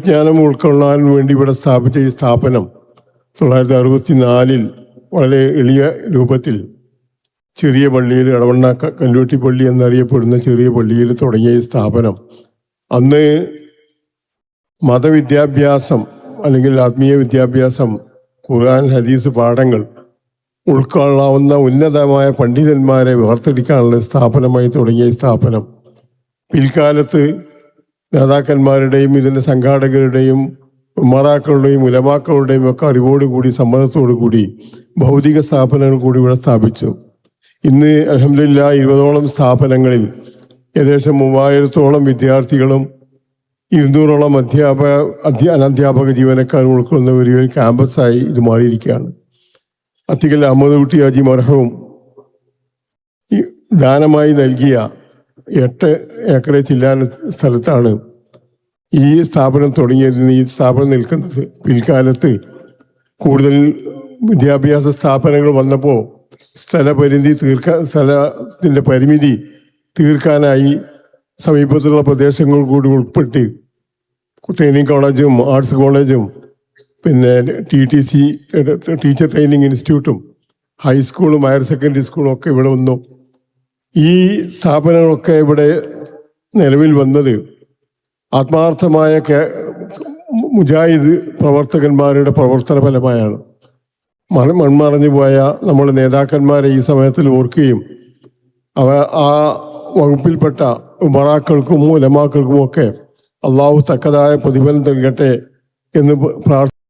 ദൈവവിജ്ഞാനം ഉൾക്കൊള്ളാൻ വേണ്ടി ഇവിടെ സ്ഥാപിച്ച ഈ സ്ഥാപനം 1964 വളരെ എളിയ രൂപത്തിൽ ചെറിയ പള്ളിയിൽ, ഇടവണ്ണ കല്ലൂട്ടി പള്ളി എന്നറിയപ്പെടുന്ന ചെറിയ പള്ളിയിൽ തുടങ്ങിയ ഈ സ്ഥാപനം അന്ന് മതവിദ്യാഭ്യാസം അല്ലെങ്കിൽ ആത്മീയ വിദ്യാഭ്യാസം, ഖുർആൻ ഹദീസ് പാഠങ്ങൾ ഉൾക്കൊള്ളാവുന്ന ഉന്നതമായ പണ്ഡിതന്മാരെ വാർത്തെടുക്കാനുള്ള സ്ഥാപനമായി തുടങ്ങിയ ഈ സ്ഥാപനം പിൽക്കാലത്ത് നേതാക്കന്മാരുടെയും ഇതിൻ്റെ സംഘാടകരുടെയും ഉമറാക്കളുടെയും ഉലമാക്കളുടെയും ഒക്കെ അറിവോടുകൂടി സമ്മതത്തോടു കൂടി ഭൗതിക സ്ഥാപനങ്ങൾ കൂടി ഇവിടെ സ്ഥാപിച്ചു. ഇന്ന് അൽഹംദുലില്ലാ 20ഓളം സ്ഥാപനങ്ങളിൽ ഏകദേശം 3000ഓളം വിദ്യാർത്ഥികളും 200ഓളം അനധ്യാപക ജീവനക്കാരും ഉൾക്കൊള്ളുന്ന ഒരു ക്യാമ്പസായി ഇത് മാറിയിരിക്കുകയാണ്. അത്തിക്കൽ അഹമ്മദ് കുട്ടി ഹാജി മർഹൂം ദാനമായി നൽകിയ 8 ഏക്കർ ചില്ലാന സ്ഥലത്താണ് ഈ സ്ഥാപനം തുടങ്ങിയത്. ഈ സ്ഥാപനം നിൽക്കുന്നത് പിൽക്കാലത്ത് കൂടുതൽ വിദ്യാഭ്യാസ സ്ഥാപനങ്ങൾ വന്നപ്പോൾ സ്ഥലത്തിൻ്റെ പരിമിതി തീർക്കാനായി സമീപത്തുള്ള പ്രദേശങ്ങൾ കൂടി ഉൾപ്പെട്ട് ട്രെയിനിങ് കോളേജും ആർട്സ് കോളേജും പിന്നെ TTC ടീച്ചർ ട്രെയിനിങ് ഇൻസ്റ്റിറ്റ്യൂട്ടും ഹൈസ്കൂളും ഹയർ സെക്കൻഡറി സ്കൂളും ഒക്കെ ഇവിടെ വന്നു. ഈ സ്ഥാപനങ്ങളൊക്കെ ഇവിടെ നിലവിൽ വന്നത് ആത്മാർത്ഥമായ മുജാഹിദ് പ്രവർത്തകന്മാരുടെ പ്രവർത്തന ഫലമായാണ്. മൺമറഞ്ഞു പോയ നമ്മുടെ നേതാക്കന്മാരെ ഈ സമയത്തിൽ ഓർക്കുകയും ആ വകുപ്പിൽപ്പെട്ട ഉമറാക്കൾക്കും ഉലമാക്കൾക്കും ഒക്കെ അള്ളാഹു തക്കതായ പ്രതിഫലം നൽകട്ടെ എന്ന്